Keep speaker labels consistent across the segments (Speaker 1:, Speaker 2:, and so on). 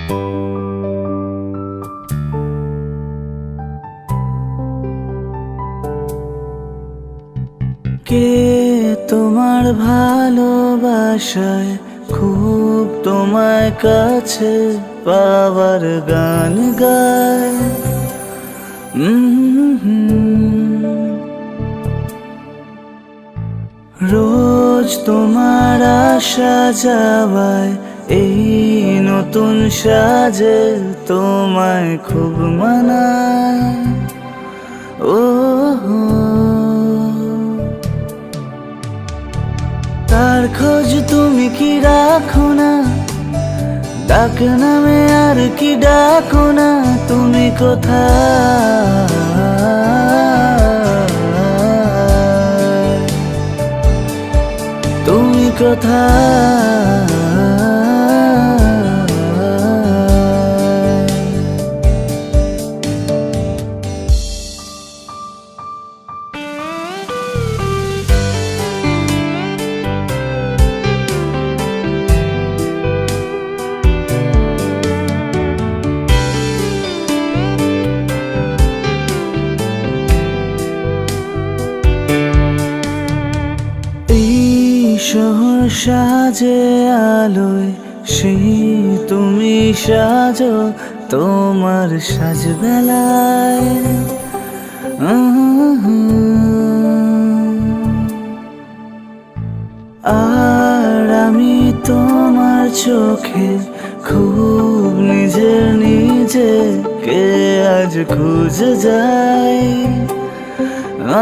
Speaker 1: কে তোমার ভালোবাসায় খুব তোমায় কাছে পাওয়ার গান গায়। রোজ তোমার আসা যাওয়ায় এই নতুন সাজে তোমায় খুব মানায়। ও তার খোঁজ তুমি কি রাখো না, ডাক নামে আর কি ডাকো না, তুমি কোথায়, তুমি কোথায়। শহর সাজে আলোয় সেই তুমি সাজো তোমার সাজবেলায়। আর আমি তোমার চোখে খুব নিজেকে আজ খুঁজে যাই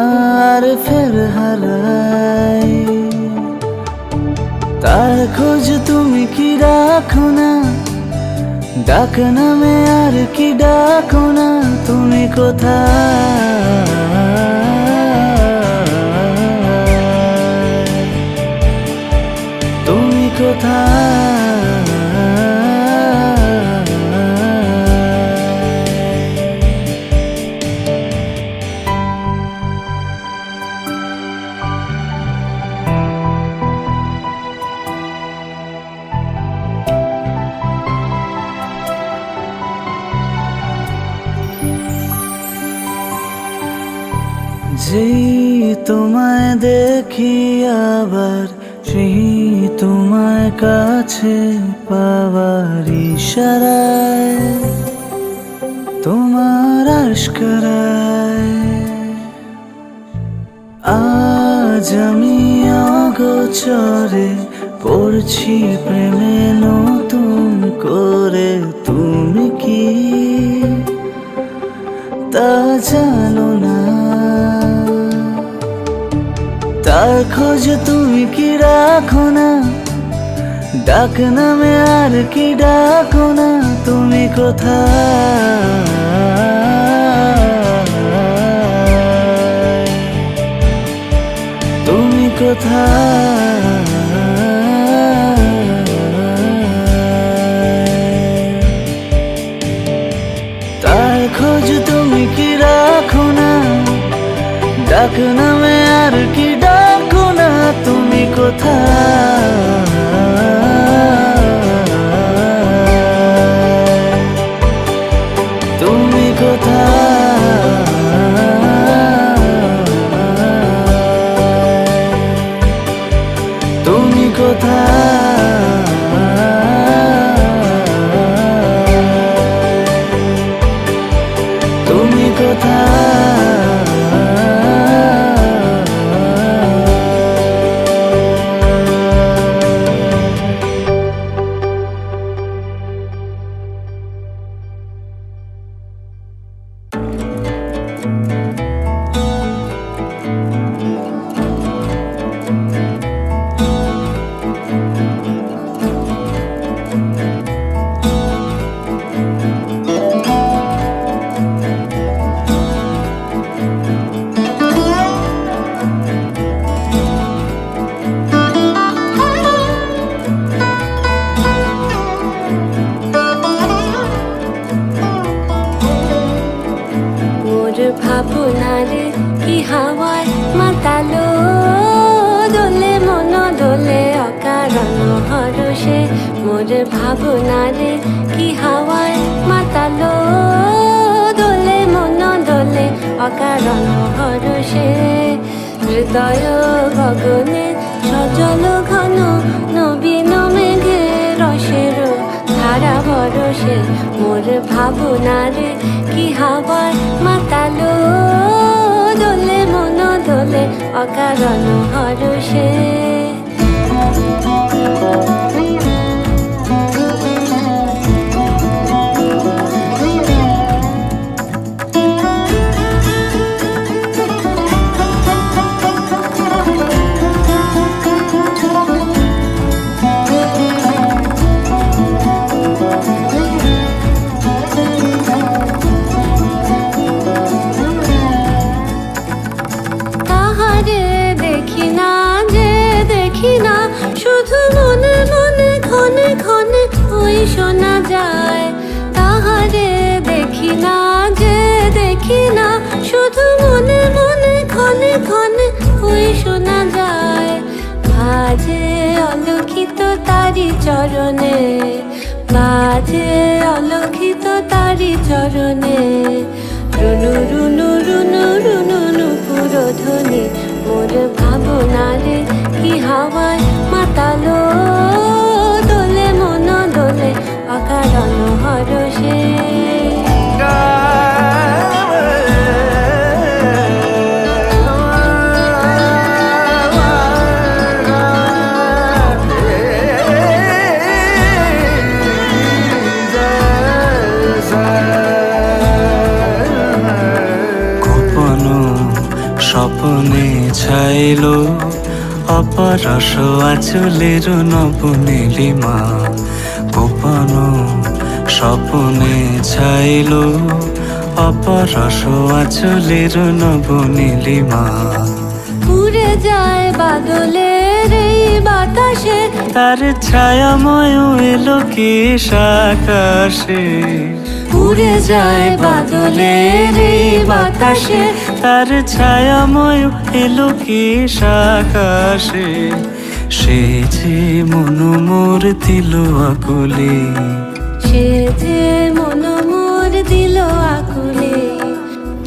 Speaker 1: আর ফের হারাই। তার খোঁজ তুমি কি রাখো না, ডাক নামে আর কি ডাকো না, তুমি কোথায়, তুমি কোথায়। যেই তোমায় দেখি আবার সেই তোমায় কাছে পাওয়ার ইশারায় তোমার আশকারায় আজ আমি অগোচরে পড়ছি প্রেমে নতুন করে। তুমি কি তা জানো না, তার খোঁজ তুমি কি রাখো না, ডাক নামে আর কি ডাকো না, তুমি কোথায়, তুমি কোথায়। তার খোঁজ তুমি কি রাখো না, ডাক নামে আর কি ডাকো না, তুমি কোথায়, তুমি কোথায়, তুমি কোথায়, তুমি কোথায়।
Speaker 2: মোর ভাবনারে কি হাওয়ায় মাতালো, দোলে মন দোলে অকারণ হরষে, হৃদয় গগনে সজল ঘন নবীন মেঘে রসের ধারা বরসে, মোর ভাবনারে কি হাওয়ায় মাতালো, দোলে মন দোলে অকারণ হরষে। শুধু মনে মনে ক্ষণে ক্ষণে ওই শোনা যায়, তাহারে দেখি না যে দেখি না, শুধু মনে মনে ক্ষণে ক্ষণে ওই শোনা যায়। বাজে অলক্ষিত তারি চরণে, বাজে অলক্ষিত তারি চরণে, রুনু রুনু রুনু রুনু নুপুর ধ্বনি, মোর ভাবনারে কি হাওয়ায় মাতালো, দোলে মন দোলে অকারণ হরষে।
Speaker 1: স্বপ্নে ছাইলো অপরস আঁচলের নব নীলিমা, গোপন স্বপ্নে ছাইলো অপরস আঁচলের নব নীলিমা।
Speaker 2: উড়ে যায় বাদলের এই বাতাসে,
Speaker 1: তার ছায়াময় এলো কি আকাশে,
Speaker 2: উড়ে যায় বাদলের এই বাতাসে,
Speaker 1: তার ছায়াময় এলো কি আকাশে, সে যে মন মোর দিল আকুলে,
Speaker 2: সে যে মন মোর দিল আকুলে।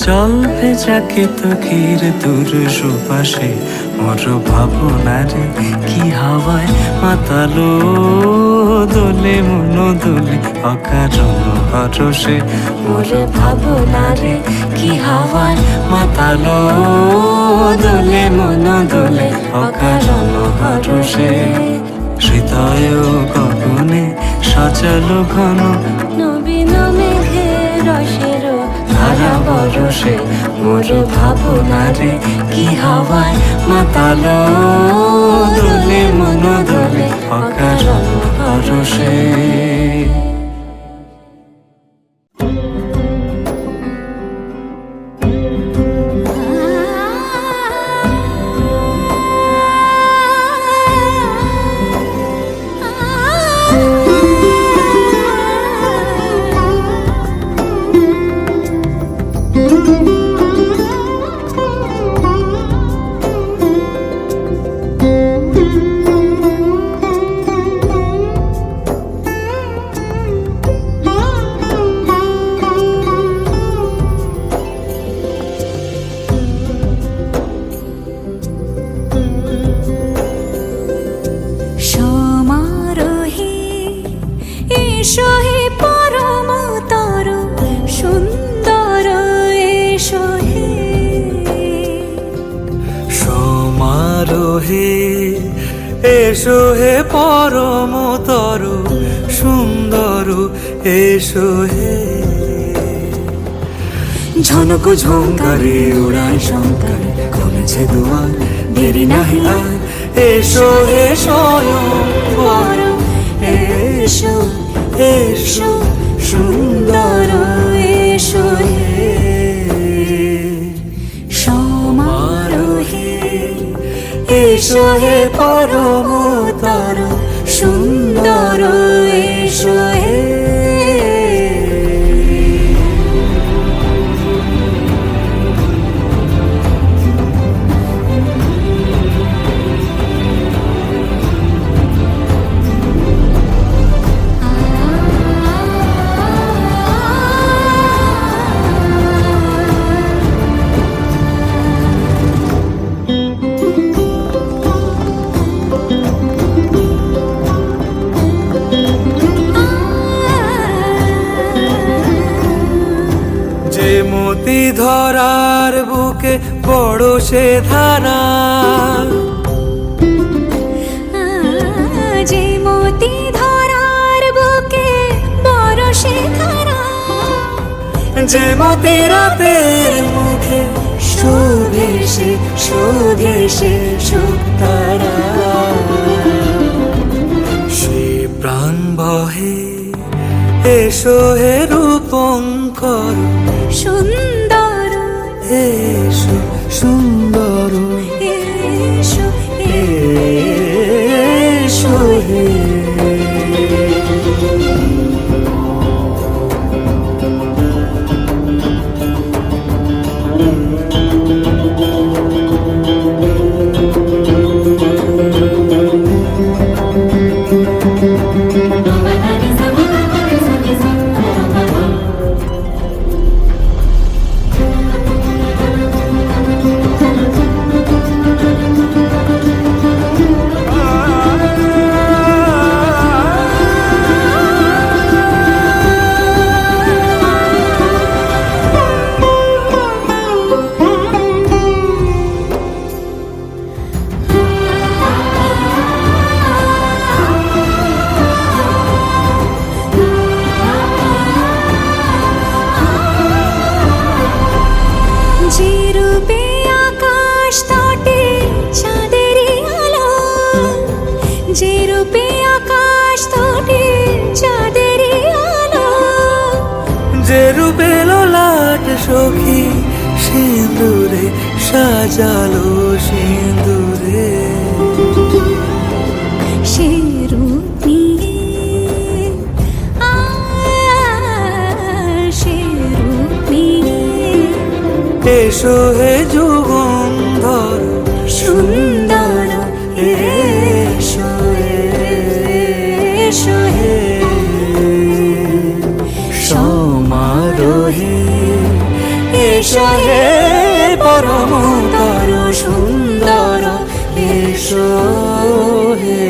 Speaker 1: জল ভেজাকে তোকির দূর সুপাশে, মোর ভাবনারে কি হাওয়ায় মাতালো, দোলে মন দোলে অকারণ হরষে, মোর ভাবনারে কি হাওয়ায় মাতালো, দোলে মন দোলে অকারণ হরষে। হৃদয় গগনে সজল ঘন
Speaker 2: নবীন মেঘে রসের
Speaker 1: ধারা বরসে, মোর ভাবনারে কি হাওয়ায় মাতালো, দোলে মন দোলে অকারণ হরষে। এসো হে পরমতর সুন্দর, এসো হে ঝনক ঝঙ্কারে উড়ায় শঙ্কর, খুলেছে দুয়ার দেরি নাহি আর, এসো হে স্বয়ং পরম, এসো এসো সুন্দর, এসো হে সমারোহে, এসো হে পরমতর সুন্দর, এসো হে।
Speaker 3: বড় সে ধারা,
Speaker 2: যে মতি ধরার বুকে বড় সে ধারা,
Speaker 3: যে মতি রাতের মুখে শোভে সে শুকতারা। সে প্রাণ বহে এসো হে রূপঙ্কর,
Speaker 2: সুন্দর
Speaker 3: এসো সুন্দর,
Speaker 2: এসো
Speaker 3: এসো হে।
Speaker 2: যে রূপে আকাশ তটে চাঁদেরই আলো, যে রূপে আকাশ তটে চাঁদেরই আলো,
Speaker 3: যে রূপে ললাট সখী সিঁদুরে সাজালো সিঁদুরে।
Speaker 2: সে রূপ নিয়ে সে রূপ নিয়ে
Speaker 3: এসো হে যুগন্ধর
Speaker 2: সুন্দর,
Speaker 3: এসো
Speaker 2: এসো হে
Speaker 3: সমারোহে,
Speaker 2: এসো হে
Speaker 3: পরমতর সুন্দর, এসো হে।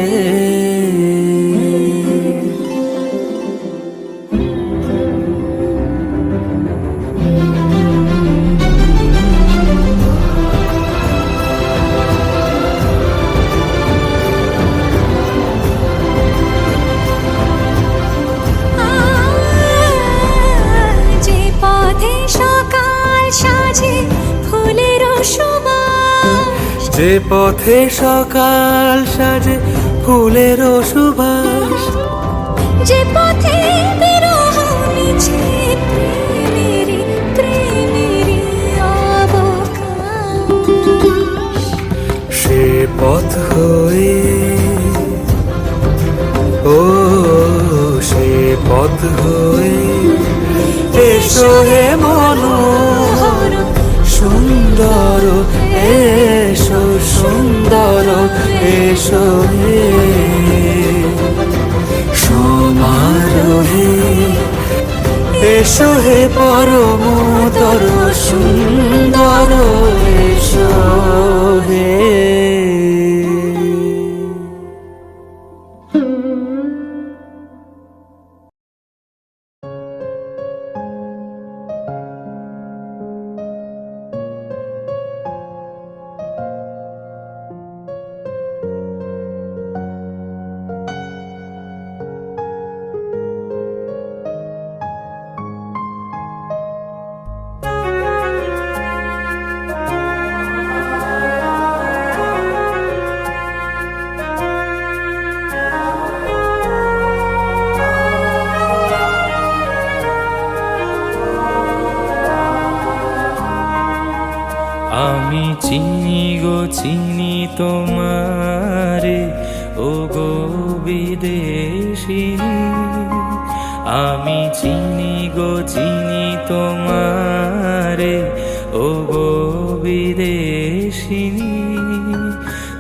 Speaker 2: যে পথে সকাল সাজে ফুলের সুবাস,
Speaker 3: যে পথে সকাল সাজে ফুলের সুবাস,
Speaker 2: যে পথে বিরহ মিছে প্রেমেরই অবকাশ,
Speaker 3: সে পথ হয়ে ও সে পথ হয়ে এসো হে মনোহর সুন্দর, এসো সুন্দর, এসো হে সমারোহে, এসো হে পরমতর সুন্দর, এসো হে।
Speaker 4: আমি চিনি গো চিনি তোমারে, ও গো বিদেশিনী। আমি চিনি গো চিনি তোমারে, ও গো বিদেশিনী।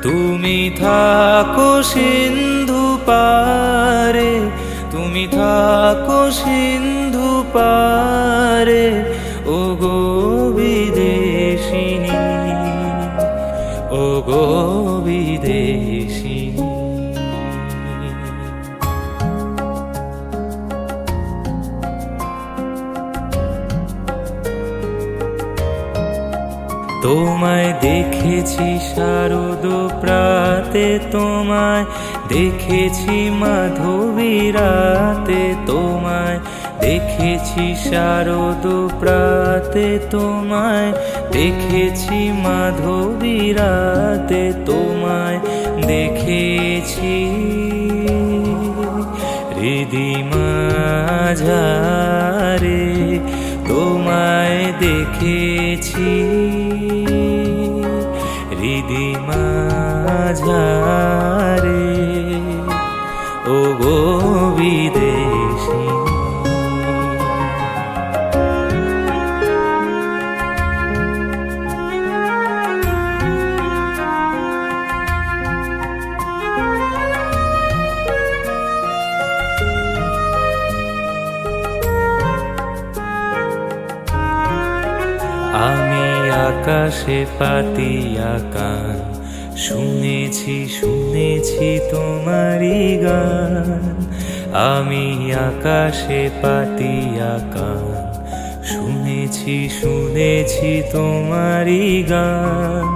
Speaker 4: তুমি থাকো সিন্ধু পারে, তুমি থাকো সিন্ধু পারে, ও গো বিদেশিনী, ও গো বিদেশিনী। তোমায় দেখেছি শারদ প্রাতে, তোমায় দেখেছি মাধবী রাতে, তোমায় দেখেছি শারদ প্রাতে, তোমায় দেখেছি মাধবী রাতে, তোমায় দেখেছি হৃদি মাঝারে, তোমায় দেখেছি হৃদি মাঝারে, ও গো বিদেশী। আমি আকাশে পাতিয়া কান, শুনেছি শুনেছি তোমারি গান। আমি আকাশে পাতিয়া কান, শুনেছি শুনেছি তোমারি গান।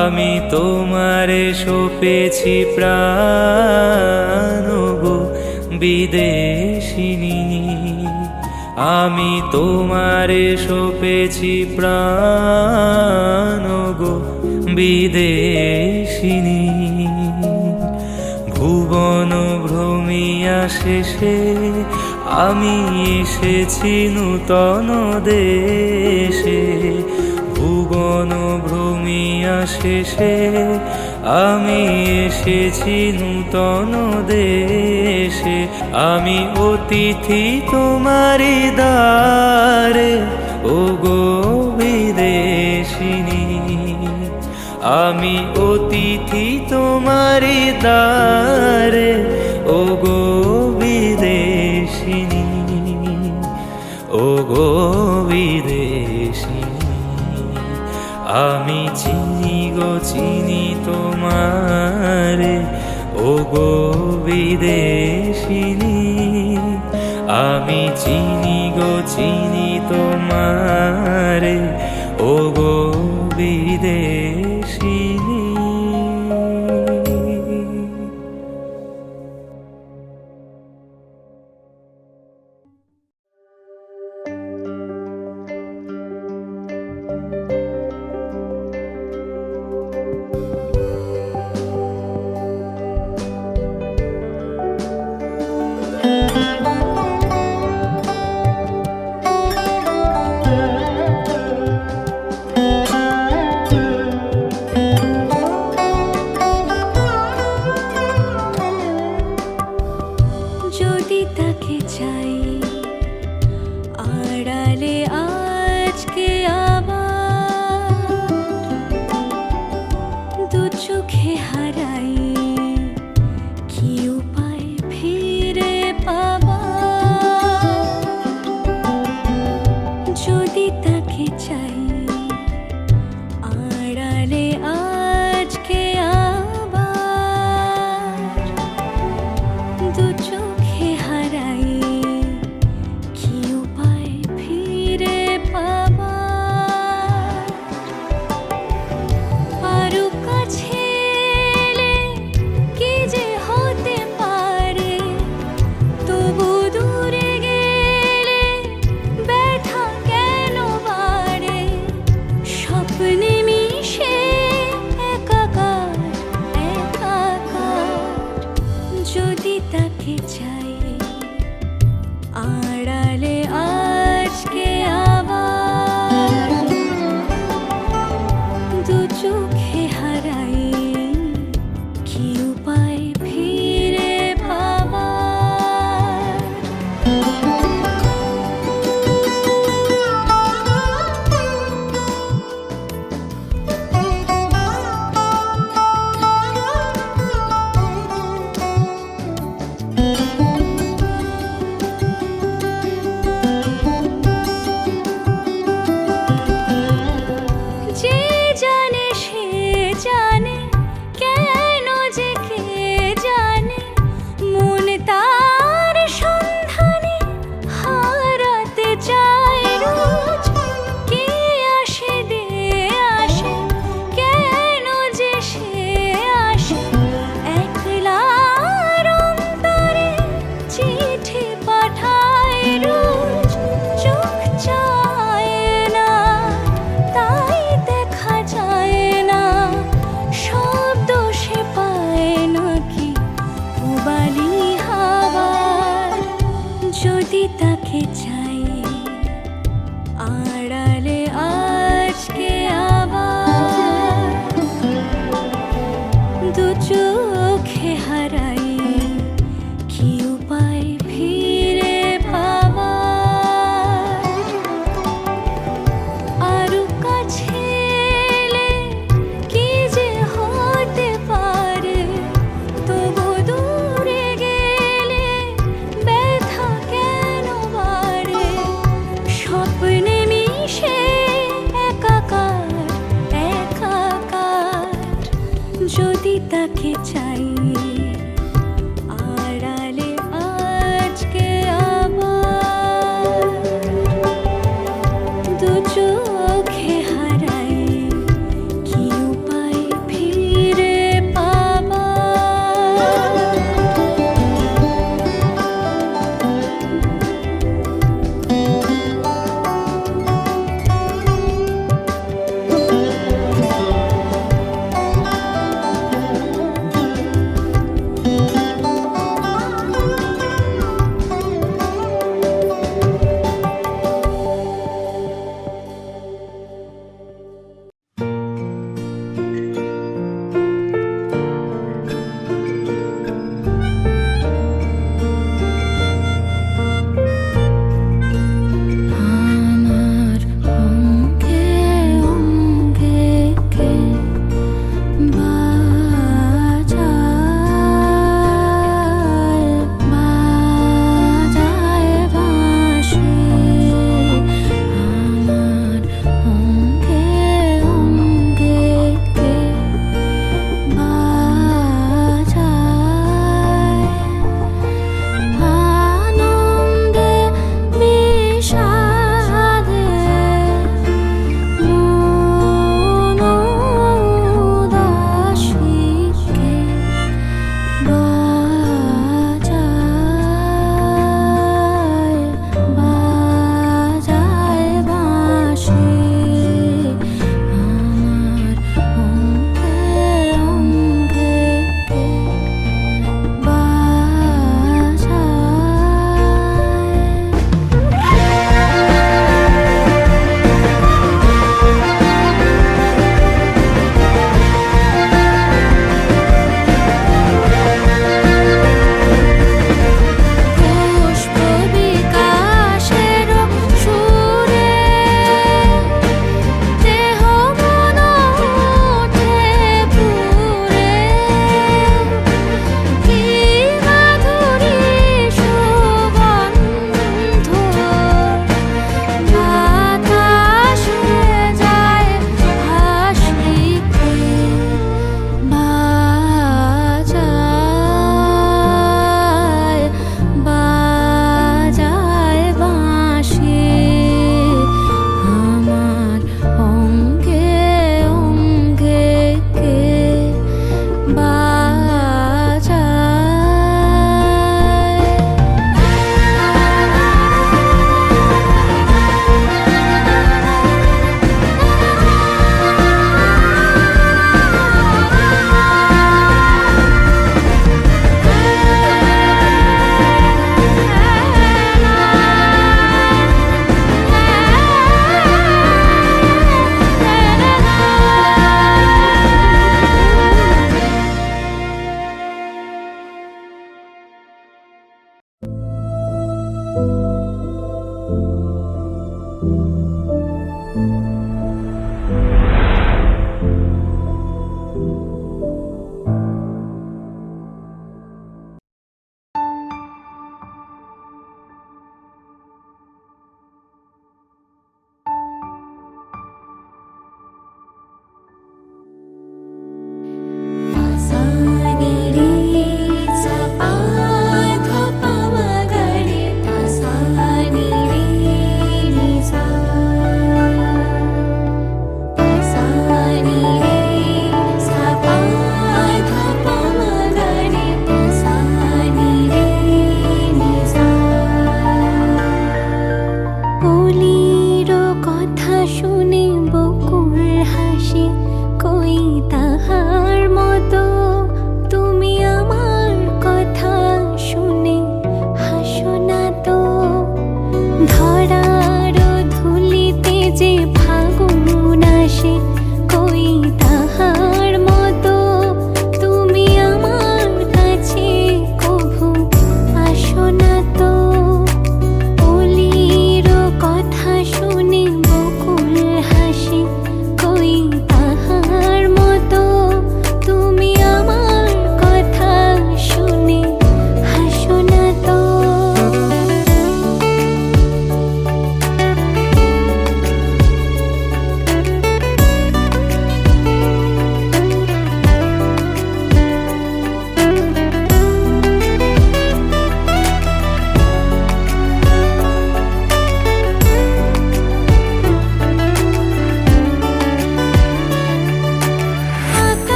Speaker 4: আমি তোমারে সপেছি প্রাণ গো বিদেশিনী, আমি তোমারে সপেছি প্রাণ গো বিদেশিনী। ভুবন ভ্রমিয়া শেষে আমি এসেছি নূতন দেশে, ভুবন ভ্রমিয়া শেষে আমি এসেছি নূতন দেশে। আমি অতিথি তোমারি দ্বারে, ও গো বিদেশিনী, আমি অতিথি তোমারি দ্বারে, ও গো বিদেশিনী, ও গো বিদেশিনী। আমি চিনি গো চিনি তোমারে, ও গো বিদেশিনী, আমি চিনি গো চিনি তোমারে, ও গো বিদেশিনী।
Speaker 2: যদি তাকে চাই আড়ালে আজকে আবার, দু চোখে হারাই কি উপায় ফিরে পাবার। যদি তাকে চাই আড়ালে আজকে আবার, দু চোখে হারাই কি উপায় ফিরে পাবার। আরো কাছে এলে কি যে হতে পারে, তবু দূরে গেলে ব্যথা কেন বাড়ে। স্বপ্নে মিশে একাকার একাকার, যদি তাকে চাই আড়ালে আজকে আবার, দু চোখে হারাই কি উপায় ফিরে পাবার। যে জানে সে জানে, কেন যে কে দু চোখে হারাই কি উপায় ফিরে পাবার আরো কাছে এলে কি যে হতে পারে তবু দূরে গেলে ব্যথা কেন বাড়ে স্বপ্নে মিশে একাকার একাকার যদি তাকে চাই আড়ালে আজকে আবার দু চোখে হারাই কি উপায় ফিরে পাবার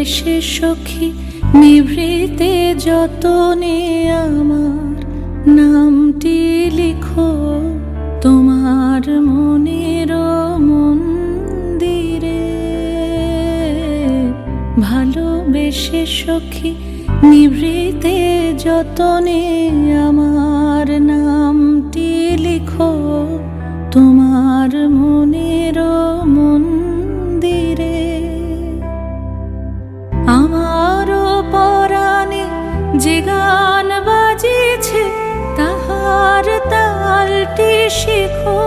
Speaker 2: বেশে সখী নিভৃতে যতনে আমার নামটি লিখো তোমার মনের মন্দিরে। ভালোবেসে সখী নিভৃতে যতনে আমার নামটি লিখো তোমার মনের মন্দিরে। আমারও পরাণে যে গান বাজিছে তাহার তালটি শিখো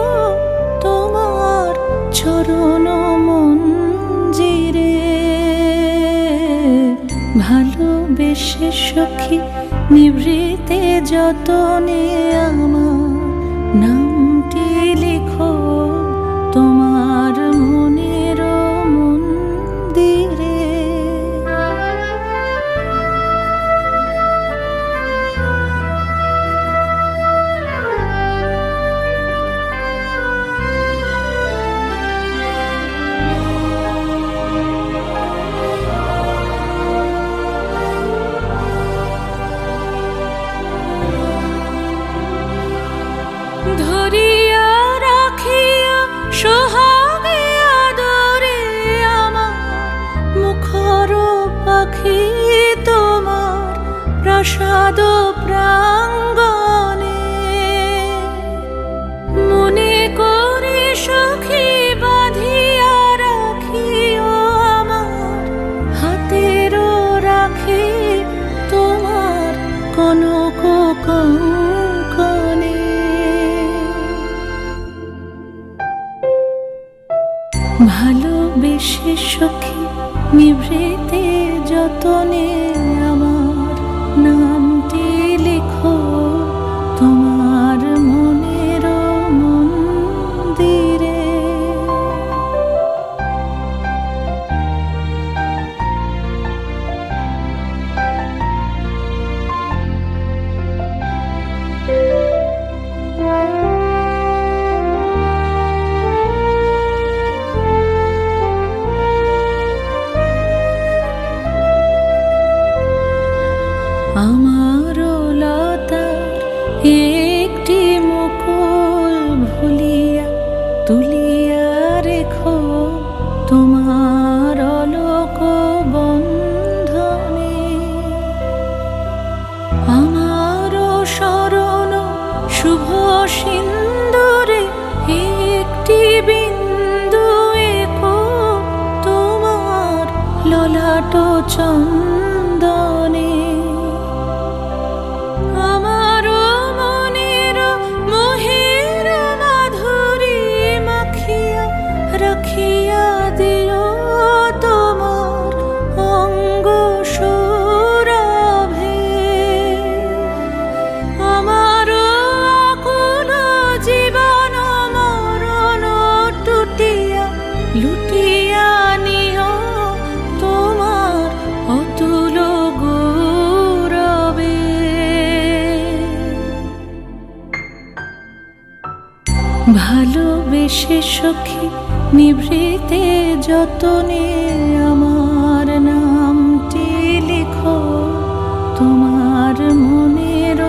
Speaker 2: তোমার চরণ মঞ্জিরে। ভালোবেসে সখী নিভৃতে যতনে আমার নামটি লিখো তোমার মনের মন্দিরে। ধরিয়া রাখিয়া সোহাগে আদরে আমার মুখর পাখি তোমার প্রাসাদ প্রাঙ্গণে। মনে করে সখী বাঁধিয়া রাখিও আমার হাতের রাখি তোমার কনক কঙ্কণে। ভালোবেসে সখী নিভৃতে যতনে আমার নামটি লিখো তোমার মনের মন্দিরে। আমারও লতার একটি মুকুল ভুলিয়া তুলিয়া রেখো তোমার অলোক বন্ধনে। আমারও শরণ শুভ সিন্দুরে একটি বিন্দু এঁকো তোমার ললাট চন্দনে। আমারও মনের মোহের মাধুরী মাখিয়া রাখিয়া দিও তোমার অঙ্গ সৌরভে। আমারও আকুল জীবন মরণ টুটিয়া লুটিয়া নিও তোমার অতুল গৌরবে। ভালোবেসে সখী নিভৃতে যতনে আমার নামটি লিখো তোমার মনের